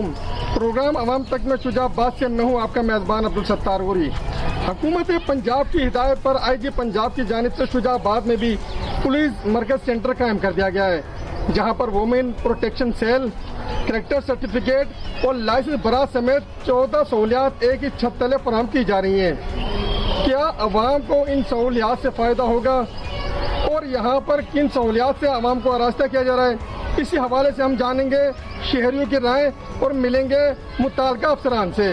Programme अवाम तक में शुजाबाद से मैं हूँ आपका मेज़बान अब्दुल सत्तार गोरी। हुकूमत पंजाब की हिदायत पर आईजी पंजाब की जानिब से शुजाबाद में भी पुलिस मरकज सेंटर कायम कर दिया गया है, जहाँ पर women protection cell, character certificate और लाइसेंस बराज समेत 14 सहूलियात एक ही छत तले फराहम की जा रही हैं। क्या अवाम को इन सहूलियात से फ़ायदा होगा और यहाँ पर किन सहूलियात से अवाम को आरास्ता किया जा रहा है, इसी हवाले से हम जानेंगे शहरियों की राय और मिलेंगे मुताल्लिका अफसरान से।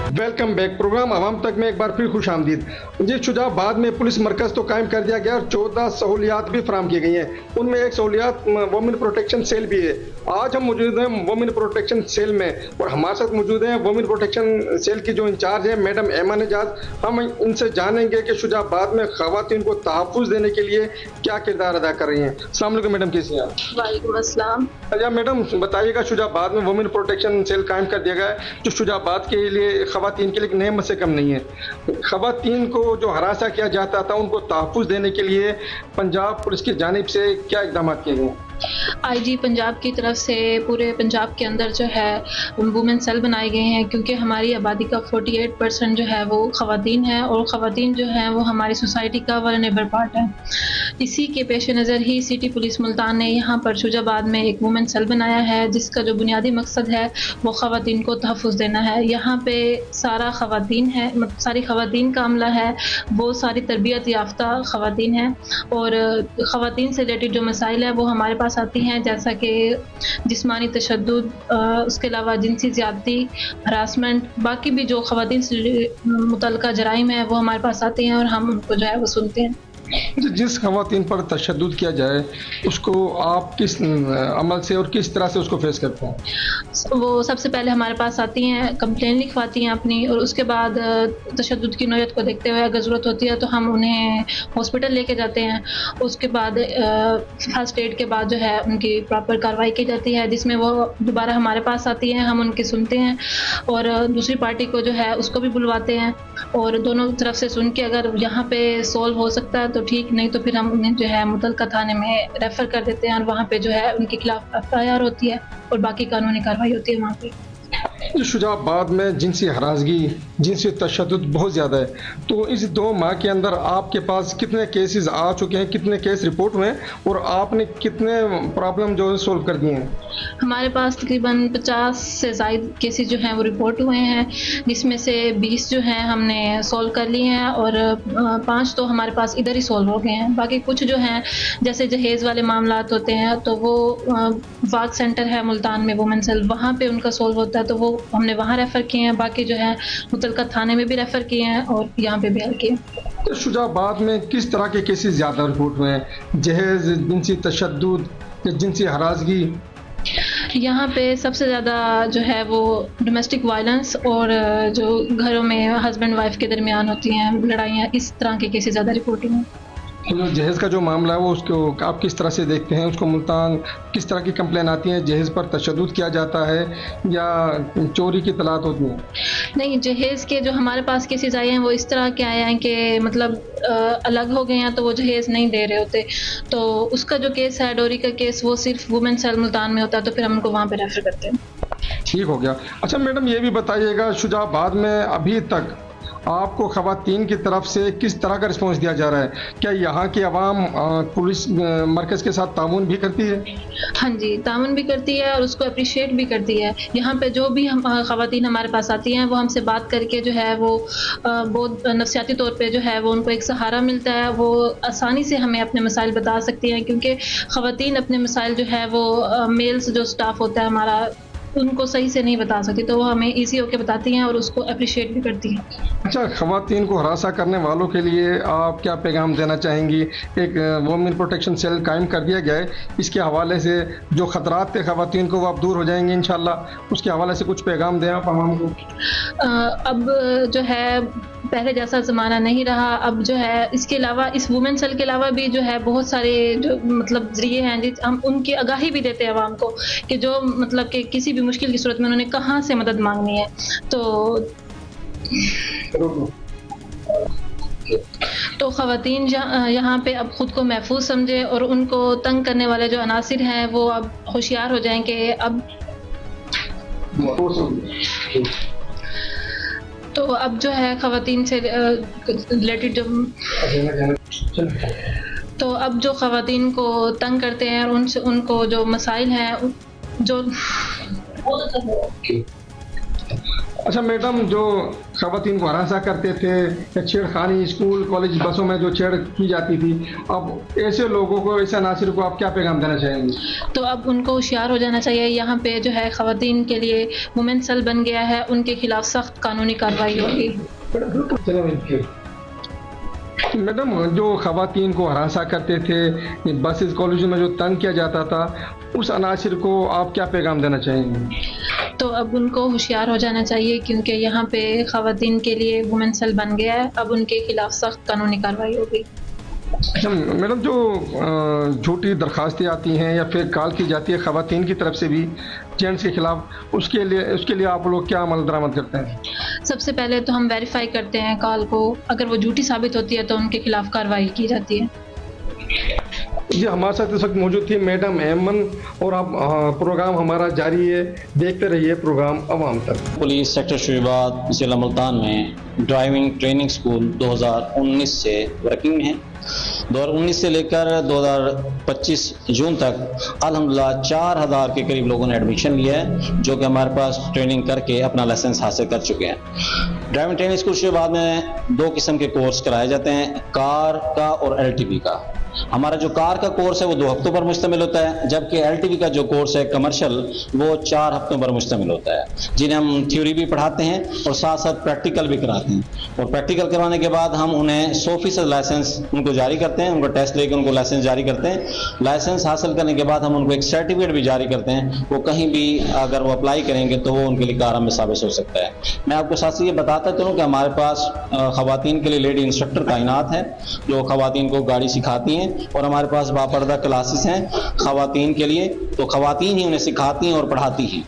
Welcome back. प्रोग्राम अवाम तक में एक बार फिर खुश आमदीद। जी, शुजाबाद में पुलिस मरकज़ तो कायम कर दिया गया और 14 सहूलियात भी फराम की गई हैं। उनमें एक सहूलियात वुमेन प्रोटेक्शन सेल भी है। आज हम मौजूद हैं वुमेन प्रोटेक्शन सेल में और हमारे साथ मौजूद हैं वुमेन प्रोटेक्शन सेल की जो इंचार्ज है मैडम ऐमन एजाज। हम इनसे जानेंगे कि शुजाबाद में ख़वातीन को तहफ़्फ़ुज़ देने के लिए क्या किरदार अदा कर रही हैं। अस्सलाम वालेकुम मैडम, कैसी हैं आप? वालेकुम अस्सलाम। अच्छा मैडम, बताइएगा शुजाबाद में वुमेन प्रोटेक्शन सेल कायम कर दिया गया है जो शुजाबाद के लिए ख़वातीन के लिए नेमत से कम नहीं है। ख़वातीन को जो हरासा किया जाता था उनको तहफ़्फ़ुज़ देने के लिए पंजाब पुलिस की जानिब से क्या इक़दाम किए गए? आईजी पंजाब की तरफ से पूरे पंजाब के अंदर जो है वुमेन सेल बनाए गए हैं, क्योंकि हमारी आबादी का 48% जो है वो ख़वातीन है और ख़वातीन जो हैं वो हमारी सोसाइटी का वल्नरेबल पार्ट है। इसी के पेश नज़र ही सिटी पुलिस मुल्तान ने यहाँ पर शुजाबाद में एक वुमेन सेल बनाया है, जिसका जो बुनियादी मकसद है वो ख़वातीन को तहफ़्फ़ुज़ देना है। यहाँ पे सारा ख़वातीन है, सारी ख़वातीन का अमला है, वो सारी तरबियत याफ्ता ख़वातीन हैं और ख़वातीन से रिलेटेड जो मसाइल है वो हमारे पास आती हैं, जैसा कि जिस्मानी तशद्दुद, उसके अलावा जिनसी ज़्यादती, हरासमेंट, बाकी भी जो ख़वातीन से मुतल्लिक़ा जराइम है वो हमारे पास आते हैं और हम उनको जो है वो सुनते हैं। जिस ख़वातीन पर तशद्दुद किया जाए उसको आप किस अमल से और किस तरह से उसको फेस करते हैं? वो सबसे पहले हमारे पास आती हैं, कंप्लेन लिखवाती हैं अपनी, और उसके बाद तशद्दुद की नौयत को देखते हुए अगर ज़रूरत होती है तो हम उन्हें हॉस्पिटल लेके जाते हैं। उसके बाद फर्स्ट एड के बाद जो है उनकी प्रॉपर कार्रवाई की जाती है, जिसमें वो दोबारा हमारे पास आती हैं, हम उनकी सुनते हैं और दूसरी पार्टी को जो है उसको भी बुलवाते हैं और दोनों तरफ से सुन के अगर यहाँ पे सोल्व हो सकता है तो ठीक, नहीं तो फिर हम उन्हें जो है मुतल्लिक़ा थाने में रेफ़र कर देते हैं और वहाँ पे जो है उनके खिलाफ एफआईआर होती है और बाकी कानूनी कार्रवाई होती है वहाँ पे। शुजाबाद में जिनसी हरासगी, जिनसी तशद्दुद बहुत ज़्यादा है, तो इस 2 माह के अंदर आपके पास कितने केसेस आ चुके हैं, कितने केस रिपोर्ट हुए हैं और आपने कितने प्रॉब्लम जो है सोल्व कर दिए हैं? हमारे पास तकरीबन 50 से ज़ायद केसेस जो हैं वो रिपोर्ट हुए हैं, जिसमें से 20 जो हैं हमने सॉल्व कर लिए हैं और 5 तो हमारे पास इधर ही सॉल्व हो गए हैं। बाकी कुछ जो हैं जैसे जहेज़ वाले मामलात होते हैं तो वो वाक सेंटर है मुल्तान में वुमेन सेल, वहाँ पे उनका सॉल्व होता है तो वो हमने वहाँ रेफ़र किए हैं। बाकी जो है मुतल्लिक़ा थाने में भी रेफ़र किए हैं और यहाँ पे भी हल किए। तो शुजाबाद में किस तरह के केसेस ज़्यादा रिपोर्ट हुए हैं? जहेज़, जिनसी तशद्दुद, जिनसी हरासगी? यहाँ पे सबसे ज़्यादा जो है वो डोमेस्टिक वायलेंस और जो घरों में हस्बैंड वाइफ के दरमियान होती हैं लड़ाइयाँ, इस तरह के केसेस ज़्यादा रिपोर्ट हुए हैं। तो जहेज़ का जो मामला है वो उसको आप किस तरह से देखते हैं? उसको मुल्तान किस तरह की कंप्लेन आती है? जहेज़ पर तशद्दुद किया जाता है या चोरी की तलात होती है? नहीं, जहेज़ के जो हमारे पास केसेस आए हैं वो इस तरह के आए हैं कि मतलब अलग हो गए हैं तो वो जहेज़ नहीं दे रहे होते, तो उसका जो केस है डोरी का केस वो सिर्फ वुमेन सेल मुल्तान में होता है, तो फिर हम उनको वहाँ पे रेफ़र करते हैं। ठीक हो गया। अच्छा मैडम, ये भी बताइएगा शुजाबाद में अभी तक आपको ख़वातीन की तरफ से किस तरह का रिस्पॉन्स दिया जा रहा है? क्या यहाँ की आवाम पुलिस मरकज़ के साथ ताउन भी करती है? हाँ जी, ताउन भी करती है और उसको अप्रिशिएट भी करती है। यहाँ पे जो भी हम ख़वातीन हमारे पास आती हैं वो हमसे बात करके जो है वो बहुत नफ़सियाती तौर पे जो है वो उनको एक सहारा मिलता है, वो आसानी से हमें अपने मसाइल बता सकती हैं, क्योंकि ख़वातीन अपने मसाइल जो है वो मेल्स जो स्टाफ होता है हमारा उनको सही से नहीं बता सकती, तो वो हमें ईज़ी होके बताती हैं और उसको अप्रिशिएट भी करती हैं। अच्छा, ख़वातीन को हरासा करने वालों के लिए आप क्या पैगाम देना चाहेंगी? एक वुमेन प्रोटेक्शन सेल कायम कर दिया गया है, इसके हवाले से जो ख़तरात थे ख़वातीन को वो अब दूर हो जाएंगे इंशाल्लाह, उसके हवाले से कुछ पैगाम दें आप आवाम को। अब जो है पहले जैसा ज़माना नहीं रहा, अब जो है इसके अलावा इस वुमेन सेल के अलावा भी जो है बहुत सारे जो मतलब ज़रिए हैं जिस हम उनकी आगाही भी देते हैं आवाम को कि जो मतलब कि किसी भी मुश्किल की सूरत में उन्होंने कहाँ से मदद मांगनी है। तो ख़वातीन यहाँ पे अब ख़ुद को महफूज समझे और उनको तंग करने वाले जो अनासिर हैं वो अब होशियार हो जाएं कि अब तो अब जो है खवातीन से रिलेटेड तो अब जो खवातीन को तंग करते हैं और उनसे उनको जो मसाइल हैं जो अच्छा मैडम, जो खवातीन को हरासा करते थे या छेड़खानी स्कूल कॉलेज बसों में जो छेड़ की जाती थी, अब ऐसे लोगों को, ऐसे अनासिर को आप क्या पैगाम देना चाहेंगे? तो अब उनको होशियार हो जाना चाहिए। यहाँ पे जो है खवातीन के लिए वुमेन सेल बन गया है, उनके खिलाफ सख्त कानूनी कार्रवाई होगी। मैडम, जो खवातीन को हरासा करते थे, बसेस कॉलेजों में जो तंग किया जाता था, उस अनासिर को आप क्या पैगाम देना चाहेंगे? तो अब उनको होशियार हो जाना चाहिए क्योंकि यहाँ पे खवातीन के लिए वुमेन सेल बन गया है, अब उनके खिलाफ सख्त कानूनी कार्रवाई होगी। अच्छा मैडम, जो झूठी दरखास्तें आती हैं या फिर कॉल की जाती है खवातीन की तरफ से भी जेंट्स के खिलाफ, उसके लिए आप लोग क्या अमल दरामद करते हैं? सबसे पहले तो हम वेरीफाई करते हैं कॉल को, अगर वो झूठी साबित होती है तो उनके खिलाफ कार्रवाई की जाती है। जी, हमारे साथ इस वक्त मौजूद थी मैडम एमन, और आप प्रोग्राम हमारा जारी है, देखते रहिए प्रोग्राम अवाम तक। पुलिस सेक्टर शुजाबाद जिला मुल्तान में ड्राइविंग ट्रेनिंग स्कूल 2019 से वर्किंग में है। 2019 से लेकर 2025 जून तक अल्हम्दुलिल्लाह 4000 के करीब लोगों ने एडमिशन लिया है, जो कि हमारे पास ट्रेनिंग करके अपना लाइसेंस हासिल कर चुके हैं। ड्राइविंग ट्रेनिंग स्कूल शुजाबाद में 2 किस्म के कोर्स कराए जाते हैं, कार का और एलटीवी का। हमारा जो कार का कोर्स है वो 2 हफ्तों पर मुश्तमिल होता है, जबकि एलटीवी का जो कोर्स है कमर्शियल वो 4 हफ्तों पर मुश्तमिल होता है, जिन्हें हम थ्योरी भी पढ़ाते हैं और साथ साथ प्रैक्टिकल भी कराते हैं। और प्रैक्टिकल करवाने के बाद हम उन्हें 100% लाइसेंस उनको जारी करते हैं, उनको टेस्ट लेकर उनको लाइसेंस जारी करते हैं। लाइसेंस हासिल करने के बाद हम उनको एक सर्टिफिकेट भी जारी करते हैं, वो कहीं भी अगर वो अप्लाई करेंगे तो वो उनके लिए कार में साबित हो सकता है। मैं आपको साथ ये बताता चलूँ कि हमारे पास खवातीन के लिए लेडी इंस्ट्रक्टर तैनात हैं, जो खवातीन को गाड़ी सिखाती हैं, और हमारे पास बापर्दा क्लासेस हैं खवातीन के लिए, तो खवातीन ही उन्हें सिखाती हैं और पढ़ाती हैं।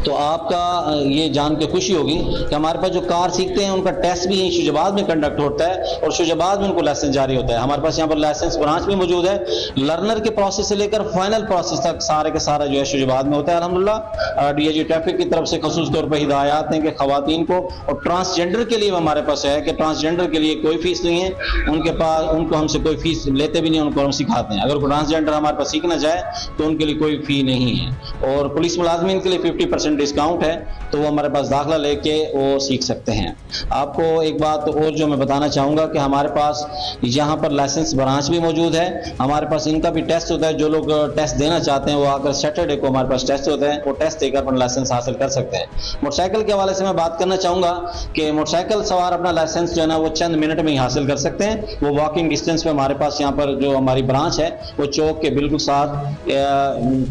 तो आपका ये जान के खुशी होगी कि हमारे पास जो कार सीखते हैं उनका टेस्ट भी यहीं शुजाबाद में कंडक्ट होता है और शुजाबाद में उनको लाइसेंस जारी होता है। हमारे पास यहाँ पर लाइसेंस ब्रांच भी मौजूद है। लर्नर के प्रोसेस से लेकर फाइनल प्रोसेस तक सारे के सारा जो है शुजाबाद में होता है अल्हम्दुलिल्लाह। डीआईजी ट्रैफिक की तरफ से खसूस तौर पर हिदायत हैं कि खवातीन को, और ट्रांसजेंडर के लिए हमारे पास है कि ट्रांसजेंडर के लिए कोई फीस नहीं है, उनके पास उनको हमसे कोई फीस लेते भी नहीं, उनको हम सिखाते हैं। अगर कोई ट्रांसजेंडर हमारे पास सीखना चाहे तो उनके लिए कोई फी नहीं है। और पुलिस मुलाजमीन के लिए 50% डिस्काउंट है, तो वो हमारे पास दाखिला लेके वो सीख सकते हैं। आपको एक बात और जो मैं बताना चाहूँगा कि हमारे पास यहाँ पर लाइसेंस ब्रांच भी मौजूद है। हमारे पास इनका भी टेस्ट होता है, जो लोग टेस्ट देना चाहते हैं वो आकर सैटरडे को हमारे पास टेस्ट होते हैं, वो टेस्ट देकर अपना लाइसेंस हासिल कर सकते हैं। मोटरसाइकिल के हवाले से मैं बात करना चाहूँगा कि मोटरसाइकिल सवार अपना लाइसेंस जो है ना वो चंद मिनट में ही हासिल कर सकते हैं। वो वॉकिंग डिस्टेंस पे हमारे पास यहाँ पर जो हमारी ब्रांच है वो चौक के बिल्कुल साथ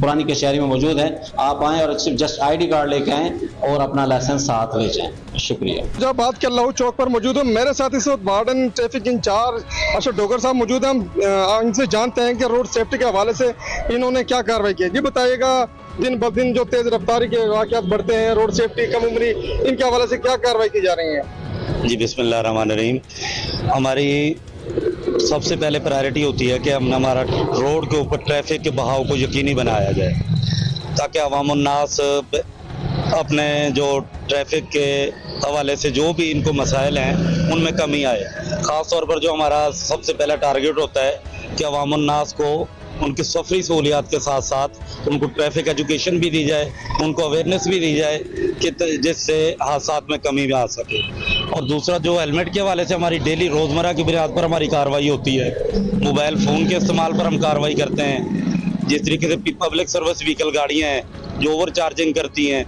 पुरानी कचहरी में मौजूद है। आप आएँ और सिर्फ जस्ट ID कार्ड लेके आएँ और अपना लाइसेंस साथ ले जाएं। शुक्रिया। जब बात कर लहू चौक पर मौजूद हूँ, मेरे साथ इस वक्त warden traffic in charge Ashok Dogar साहब मौजूद हैं। हम इनसे जानते हैं कि रोड सेफ्टी के हवाले से इन्होंने क्या कार्रवाई की है। जी बताइएगा, दिन ब दिन जो तेज रफ्तारी के वाक़यात बढ़ते हैं, रोड सेफ्टी कम उम्री, इनके हवाले से क्या कार्रवाई की जा रही है? जी बिस्मिल्लाह रहमान रहीम। हमारी सबसे पहले प्रायोरिटी होती है कि हम हमारा रोड के ऊपर ट्रैफिक के बहाव को यकीनी बनाया जाए, ताकि अवामुन्नास अपने जो ट्रैफिक के हवाले से जो भी इनको मसाइल हैं उनमें कमी आए। ख़ास तौर पर जो हमारा सबसे पहला टारगेट होता है कि अवामुन्नास को उनकी सफरी सहूलियात के साथ साथ उनको ट्रैफिक एजुकेशन भी दी जाए, उनको अवेयरनेस भी दी जाए कि जिससे हादसात में कमी भी आ सके। और दूसरा जो हेलमेट के हवाले से हमारी डेली रोज़मर्रा की बुनियाद पर हमारी कार्रवाई होती है। मोबाइल फ़ोन के इस्तेमाल पर हम कार्रवाई करते हैं। जिस तरीके से पब्लिक सर्विस व्हीकल गाड़ियाँ हैं जो ओवर चार्जिंग करती हैं,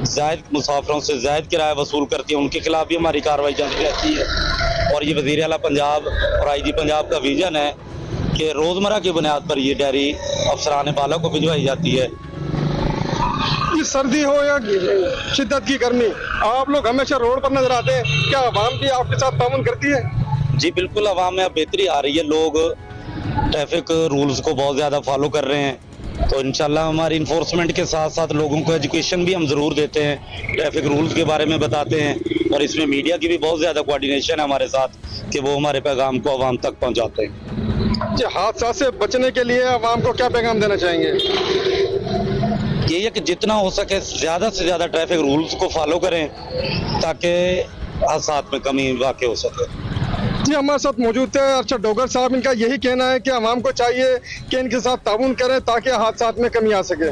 ज़ायद मुसाफिरों से ज़ायद किराया वसूल करती है, उनके खिलाफ भी हमारी कार्रवाई जारी रहती है। और ये वज़ीर आला पंजाब और IG पंजाब का विजन है कि रोज़मर्रा की बुनियाद पर ये डायरी अफसरान बाला को भिजवाई जाती है। ये सर्दी हो या शिद्दत की गर्मी, आप लोग हमेशा रोड पर नजर आते हैं, क्या आवाम भी आपके साथ ताउन करती है? जी बिल्कुल, आवाम में अब बेहतरी आ रही है, लोग ट्रैफिक रूल्स को बहुत ज़्यादा फॉलो कर रहे हैं। तो इंशाल्लाह हमारी इन्फोर्समेंट के साथ साथ लोगों को एजुकेशन भी हम ज़रूर देते हैं, ट्रैफिक रूल्स के बारे में बताते हैं। और इसमें मीडिया की भी बहुत ज़्यादा कोऑर्डिनेशन है हमारे साथ कि वो हमारे पैगाम को आवाम तक पहुँचाते हैं। जी, हादसा से बचने के लिए आवाम को क्या पैगाम देना चाहेंगे? यही यही है कि जितना हो सके ज़्यादा से ज़्यादा ट्रैफिक रूल्स को फॉलो करें ताकि हादसात में कमी वाक़ई हो सके। जी हमारे साथ मौजूद थे अर्शद डोगर साहब। इनका यही कहना है कि आवाम को चाहिए कि इनके साथ ताउन करें ताकि हादसात में कमी आ सके।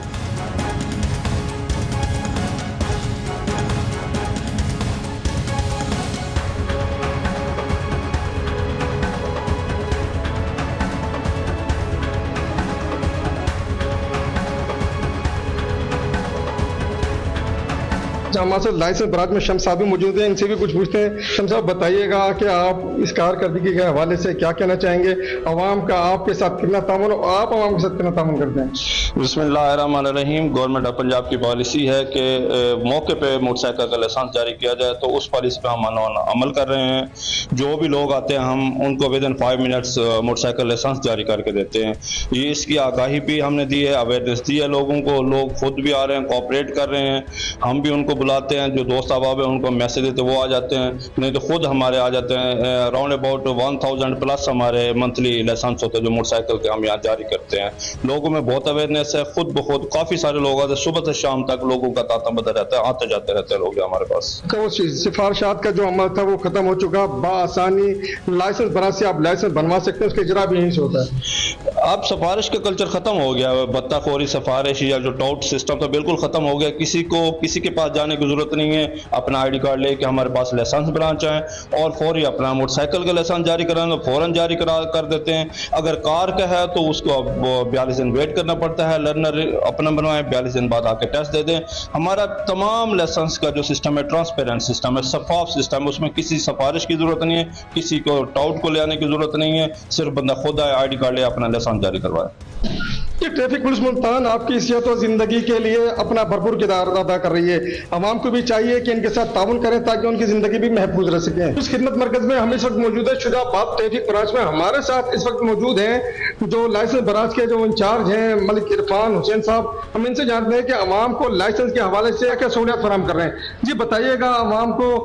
हमारे साथ लाइसेंस बराज में शम्स साहब भी मौजूद हैं, इनसे भी कुछ पूछते हैं। शम्स साहब बताइएगा कि आप इस कारकर्दगी के हवाले से क्या कहना चाहेंगे, अवाम का आपके साथ कितना तामुन, आप अवाम के साथ कितना तामुन करते हैं? बिस्मिल्लाहिर्रहमानिर्रहीम। गवर्नमेंट ऑफ पंजाब की पॉलिसी है कि मौके पे मोटरसाइकिल का लाइसेंस जारी किया जाए, तो उस पॉलिसी पे हम अमल कर रहे हैं। जो भी लोग आते हैं हम उनको within 5 minutes motorcycle license जारी करके देते हैं। ये इसकी आगाही भी हमने दी है, अवेयरनेस दी है लोगों को। लोग खुद भी आ रहे हैं, कोऑपरेट कर रहे हैं। हम भी उनको बुलाते हैं, जो दोस्त अहबाब है उनको मैसेज देते वो आ जाते हैं, नहीं तो खुद हमारे आ जाते हैं। अराउंड अबाउट 1000 प्लस हमारे मंथली लाइसेंस होते हैं जो मोटरसाइकिल के हम यहाँ जारी करते हैं। लोगों में बहुत अवेयरनेस है, खुद ब खुद काफ़ी सारे लोग आते हैं। सुबह से शाम तक लोगों का तांता बदल रहता है, आते जाते रहते हैं लोग हमारे पास। वो सिफारिशात का जो अमल था वो खत्म हो चुका, बासानी लाइसेंस बना से आप लाइसेंस बनवा सकते हैं, उसका इजरा भी यहीं से होता है। अब सिफारिश का कल्चर खत्म हो गया है। बत्ताखोरी सिफारिश या जो टाउट सिस्टम तो बिल्कुल खत्म हो गया। किसी के पास जाने की जरूरत नहीं है। अपना आईडी कार्ड लेके हमारे पास लाइसेंस बनाना चाहें और फौरी अपना मोटरसाइकिल का लाइसेंस जारी कराना तो फौरन जारी कर देते हैं। अगर कार का है तो उसको अब 42 दिन वेट करना पड़ता है। लर्नर अपना बनवाएं, 42 दिन बाद आके टेस्ट दे दें। हमारा तमाम लाइसेंस का जो सिस्टम है ट्रांसपेरेंट सिस्टम है, शफाफ सिस्टम है। उसमें किसी सिफारिश की जरूरत नहीं है, किसी को टाउट को ले आने की जरूरत नहीं है। सिर्फ बंदा खुद आए, आईडी कार्ड ले, अपना लाइसेंस जारी करवाए। ये ट्रैफिक पुलिस मुल्तान आपकी सेहत और जिंदगी के लिए अपना भरपूर किरदार अदा कर रही है। आवाम को भी चाहिए कि इनके साथ ताउन करें ताकि उनकी जिंदगी भी महफूज रह सके। इस खिदमत मरकज में हम इस वक्त मौजूद है शुजाबाद ट्रैफिक ब्रांच में। हमारे साथ इस वक्त मौजूद हैं जो लाइसेंस ब्रांच के जो इंचार्ज हैं मलिक इरफान हुसैन साहब। हम इनसे जानते हैं कि आवाम को लाइसेंस के हवाले से क्या सहूलियत फराहम कर रहे हैं। जी बताइएगा, आवाम को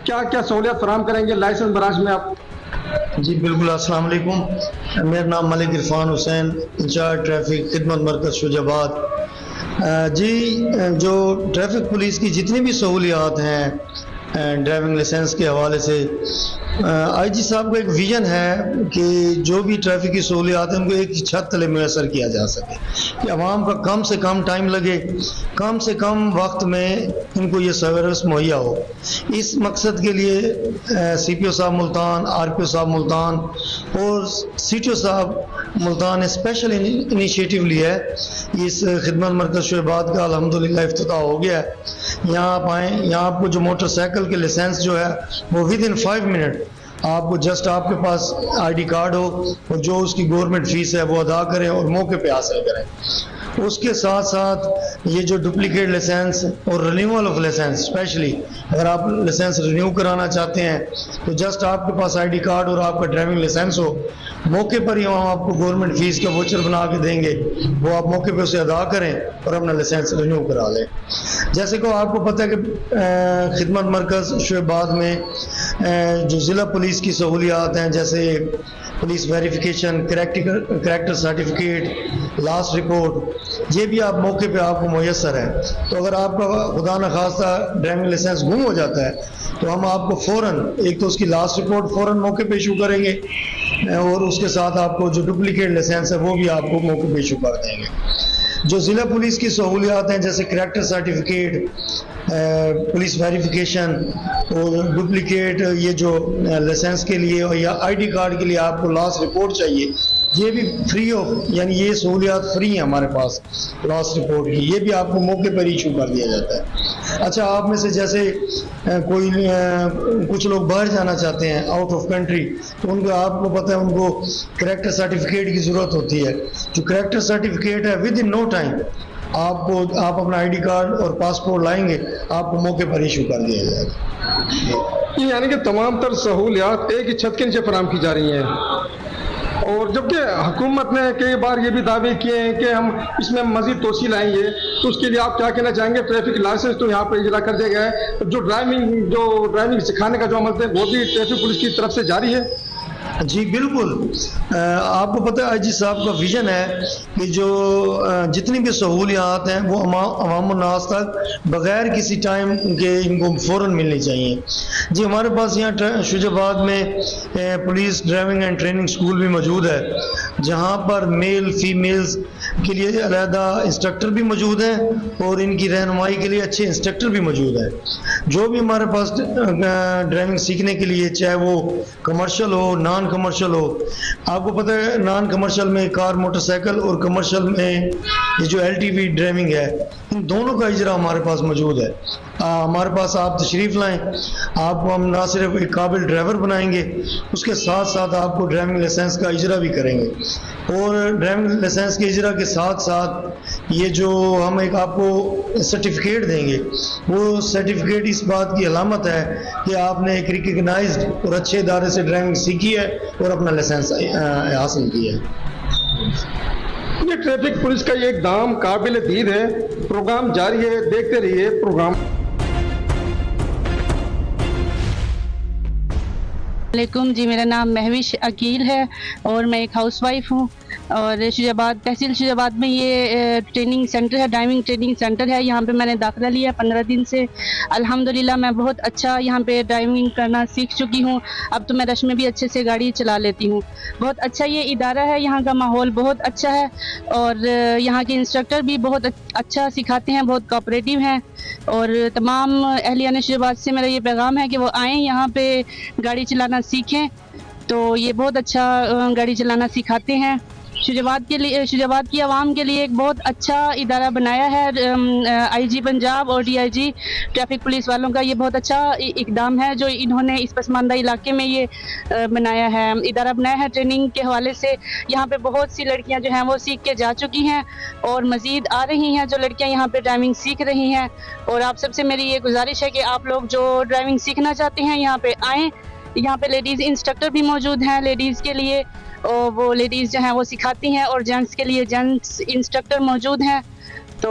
क्या क्या सहूलियत फराहम करेंगे लाइसेंस ब्रांच में आप? जी बिल्कुल, अस्सलाम वालेकुम। मेरा नाम मलिक इरफान हुसैन, इंचार्ज ट्रैफिक खिदमत मरकज़ शुजाबाद। जी जो ट्रैफिक पुलिस की जितनी भी सहूलियात हैं ड्राइविंग लाइसेंस के हवाले से, आईजी साहब का एक विजन है कि जो भी ट्रैफिक की सहूलियात हैं उनको एक ही छत तले मैसर किया जा सके, कि आवाम का कम से कम टाइम लगे, कम से कम वक्त में इनको ये सर्विस मुहैया हो। इस मकसद के लिए CPO साहब मुल्तान, RPO साहब मुल्तान और CTO साहब मुल्तान ने स्पेशल इनिशिएटिव लिया है। इस खिदमत मरकज़ शुजाबाद का अल्हम्दुलिल्लाह इफ्तिताह हो गया है। यहाँ आप आएँ, यहाँ आपको जो मोटरसाइकिल के लाइसेंस जो है वो विद इन 5 मिनट आपको जस्ट आपके पास आईडी कार्ड हो और जो उसकी गवर्नमेंट फीस है वो अदा करें और मौके पे हासिल करें। उसके साथ साथ ये जो डुप्लीकेट लाइसेंस और रिन्यूअल ऑफ लाइसेंस, स्पेशली अगर आप लाइसेंस रिन्यू कराना चाहते हैं तो जस्ट आपके पास आईडी कार्ड और आपका ड्राइविंग लाइसेंस हो, मौके पर ही हम आपको गवर्नमेंट फीस का वोचर बना के देंगे, वो आप मौके पर उसे अदा करें और अपना लाइसेंस रिन्यू करा लें। जैसे कि आपको पता है कि खिदमत मरकज़ शुजाबाद में जो ज़िला पुलिस की सहूलियात हैं, जैसे police verification, character certificate, last report, ये भी आप मौके पे आपको मुयस्सर है। तो अगर आपका खुदा न खास्ता ड्राइविंग लाइसेंस गुम हो जाता है तो हम आपको फ़ौरन एक तो उसकी लास्ट रिपोर्ट फ़ौरन मौके पे इशू करेंगे और उसके साथ आपको जो डुप्लीकेट लाइसेंस है वो भी आपको मौके पे इशू कर देंगे। जो ज़िला पुलिस की सहूलियात हैं जैसे करैक्टर सर्टिफिकेट, पुलिस वेरिफिकेशन और डुप्लीकेट ये जो लाइसेंस के लिए या आईडी कार्ड के लिए आपको लास्ट रिपोर्ट चाहिए, ये भी फ्री ऑफ, यानी ये सहूलियात फ्री है हमारे पास लास्ट रिपोर्ट की, ये भी आपको मौके पर इशू कर दिया जाता है। अच्छा, आप में से जैसे कोई कुछ लोग बाहर जाना चाहते हैं आउट ऑफ कंट्री, तो उनको आपको पता है उनको करैक्टर सर्टिफिकेट की ज़रूरत होती है। जो करैक्टर सर्टिफिकेट है विद इन नो टाइम आप अपना आईडी कार्ड और पासपोर्ट लाएंगे, आपको मौके पर इशू कर दिया जाएगा। यानी कि तमाम तर सहूलियात एक ही छत के नीचे फराहम की जा रही हैं। और जबकि हुकूमत ने कई बार ये भी दावे किए हैं कि हम इसमें मजीद तोसी लाएंगे, तो उसके लिए आप क्या कहना चाहेंगे? ट्रैफिक लाइसेंस तो यहाँ पर इजरा कर दिया गया है, जो ड्राइविंग सिखाने का जो अमल है वो भी ट्रैफिक पुलिस की तरफ से जारी है। जी बिल्कुल। आपको पता है आईजी साहब का विजन है कि जो जितनी भी सहूलियात हैं वो अवाम नास तक बग़ैर किसी टाइम के इनको फ़ौरन मिलनी चाहिए। जी हमारे पास यहाँ शुजाबाद में police driving and training school भी मौजूद है, जहाँ पर मेल फीमेल्स के लिए अलहदा इंस्ट्रक्टर भी मौजूद हैं और इनकी रहनुमाई के लिए अच्छे इंस्ट्रक्टर भी मौजूद हैं। जो भी हमारे पास ड्राइविंग सीखने के लिए, चाहे वो कमर्शियल हो नॉन कमर्शियल हो, आपको पता है नॉन कमर्शियल में कार मोटरसाइकिल और कमर्शियल में ये जो LTV ड्राइविंग है, इन दोनों का इजरा हमारे पास मौजूद है। हमारे पास आप तशरीफ़ लाएं, आपको हम ना सिर्फ एक काबिल ड्राइवर बनाएंगे, उसके साथ साथ आपको ड्राइविंग लाइसेंस का इजरा भी करेंगे। और ड्राइविंग लाइसेंस के इजरा के साथ साथ ये जो हम एक आपको सर्टिफिकेट देंगे, वो सर्टिफिकेट इस बात की अलामत है कि आपने एक रिकग्नाइज्ड और अच्छे इदारे से ड्राइविंग सीखी है और अपना लाइसेंस हासिल किया है। ये ट्रैफिक पुलिस का ये इक़दाम काबिल दीद है। प्रोग्राम जारी है, देखते रहिए प्रोग्राम। वालेकुम जी, मेरा नाम महविश अकील है और मैं एक हाउसवाइफ हूँ और शुजाबाद तहसील शुजाबाद में ये ट्रेनिंग सेंटर है, ड्राइविंग ट्रेनिंग सेंटर है। यहाँ पे मैंने दाखिला लिया 15 दिन से। अल्हम्दुलिल्लाह मैं बहुत अच्छा यहाँ पे ड्राइविंग करना सीख चुकी हूँ। अब तो मैं रश में भी अच्छे से गाड़ी चला लेती हूँ। बहुत अच्छा ये इदारा है, यहाँ का माहौल बहुत अच्छा है और यहाँ के इंस्ट्रक्टर भी बहुत अच्छा सिखाते हैं, बहुत कोऑपरेटिव हैं। और तमाम अहलियान शुजाबाद से मेरा ये पैगाम है कि वो आएँ यहाँ पे गाड़ी चलाना सीखें। तो ये बहुत अच्छा गाड़ी चलाना सिखाते हैं। शुजाबाद के लिए, शुजाबाद की आवाम के लिए एक बहुत अच्छा इदारा बनाया है IG पंजाब और DIG ट्रैफिक पुलिस वालों का। ये बहुत अच्छा इकदाम है जो इन्होंने इस पसमानदा इलाके में ये बनाया है, इदारा बनाया है। ट्रेनिंग के हवाले से यहाँ पे बहुत सी लड़कियाँ जो हैं वो सीख के जा चुकी हैं और मज़ीद आ रही हैं जो लड़कियाँ यहाँ पे ड्राइविंग सीख रही हैं। और आप सबसे मेरी ये गुजारिश है कि आप लोग जो ड्राइविंग सीखना चाहते हैं यहाँ पे आएँ। यहाँ पे लेडीज़ इंस्ट्रक्टर भी मौजूद हैं लेडीज़ के लिए, और वो लेडीज़ जो हैं वो सिखाती हैं, और जेंट्स के लिए जेंट्स इंस्ट्रक्टर मौजूद हैं। तो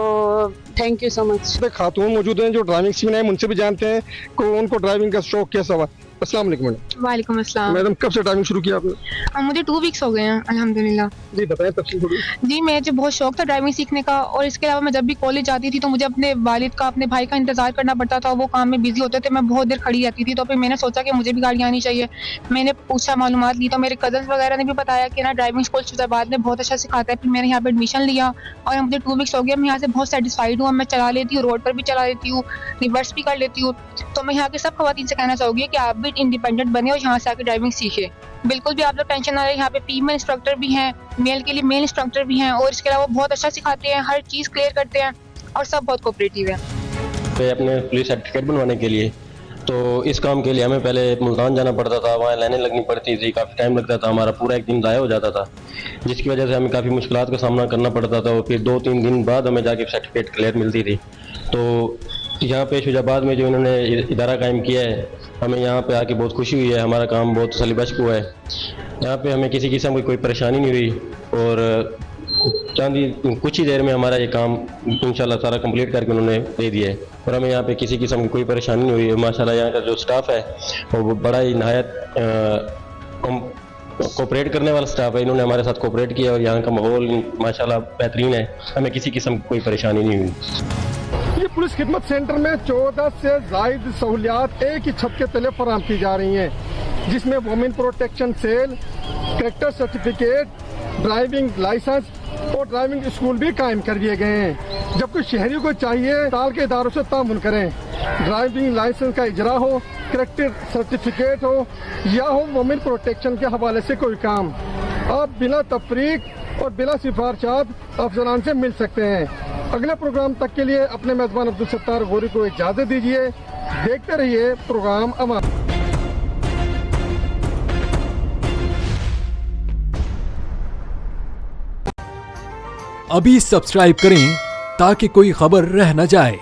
थैंक यू सो मच। खातून मौजूद हैं जो ड्राइविंग सीखना है, उनसे भी जानते हैं कि उनको ड्राइविंग का शौक कैसा हुआ। अस्सलाम वालेकुम मैडम। वालेकुम अस्सलाम। मैडम कब से ड्राइविंग शुरू किया आपने? मुझे 2 वीक्स हो गए हैं अल्हम्दुलिल्लाह। जी बताएं तफसील थोड़ी। जी मुझे बहुत शौक था ड्राइविंग सीखने का, और इसके अलावा मैं जब भी कॉलेज जाती थी तो मुझे अपने वालिद का, अपने भाई का इंतजार करना पड़ता था। वो काम में बिजी होते थे, मैं बहुत देर खड़ी रहती थी। तो फिर मैंने सोचा कि मुझे भी गाड़ी आनी चाहिए। मैंने पूछा, मालूमात ली, तो मेरे कजन वगैरह ने भी बताया कि ना ड्राइविंग स्कूल शुजाबाद में बहुत अच्छा सिखाता है। फिर मैंने यहाँ पे एडमिशन लिया और मुझे 2 वीक्स हो गया। मैं यहाँ से बहुत सेटिस्फाइड हूँ। मैं चला लेती हूँ, रोड पर भी चला लेती हूँ, रिवर्स भी कर लेती हूँ। तो मैं यहाँ के सब खवातीन से कहना चाहूँगी कि आप भी इंडिपेंडेंट बने और यहाँ से आके ड्राइविंग सीखे। बिल्कुल भी आप लोग टेंशन ना लें। यहाँ पे फीमेल इंस्ट्रक्टर भी हैं, मेल के लिए मेल इंस्ट्रक्टर भी हैं, और इसके अलावा बहुत अच्छा सिखाते हैं, हर चीज़ क्लियर करते हैं और सब बहुत कोऑपरेटिव है। पे अपने पुलिस सर्टिफिकेट बनवाने के लिए, तो इस काम के लिए हमें पहले मुल्तान जाना पड़ता था, वहाँ लाइनें लगनी पड़ती थी, काफ़ी टाइम लगता था, हमारा पूरा एक दिन ज़ाया हो जाता था, जिसकी वजह से हमें काफ़ी मुश्किलात का सामना करना पड़ता था। और फिर 2-3 दिन बाद हमें जाके सर्टिफिकेट क्लियर मिलती थी। तो यहाँ पे शुजाबाद में जो इन्होंने इदारा कायम किया है, हमें यहाँ पे आके बहुत खुशी हुई है। हमारा काम बहुत तसल्लीबख्श हुआ है। यहाँ पे हमें किसी किस्म की कोई परेशानी नहीं हुई और कुछ ही देर में हमारा ये काम इंशाल्लाह सारा कंप्लीट करके उन्होंने दे दिया है और हमें यहाँ पे किसी किस्म की कोई परेशानी नहीं हुई है। माशाल्लाह यहाँ का जो स्टाफ है वो बड़ा ही नहायत कोऑपरेट करने वाला स्टाफ है। इन्होंने हमारे साथ कोऑपरेट किया और यहाँ का माहौल माशाल्लाह बेहतरीन है। हमें किसी किस्म की कोई परेशानी नहीं हुई। ये पुलिस खिदमत सेंटर में 14 से ज़ायद सहूलियात एक ही छत के तले फराहम की जा रही हैं, जिसमें women protection cell, character certificate, driving license और ड्राइविंग स्कूल भी कायम कर दिए गए हैं। जबकि शहरियों को चाहिए ताल के इदारों से तामुन करें। ड्राइविंग लाइसेंस का इजरा हो, कैरेक्टर सर्टिफिकेट हो या हो वुमेन प्रोटेक्शन के हवाले से कोई काम, आप बिना तफरीक और बिला सिफारिशात अफसरान से मिल सकते हैं। अगले प्रोग्राम तक के लिए अपने मेज़बान अब्दुल सत्तार गौरी को इजाज़त दीजिए। देखते रहिए प्रोग्राम अमान। अभी सब्सक्राइब करें ताकि कोई खबर रह न जाए।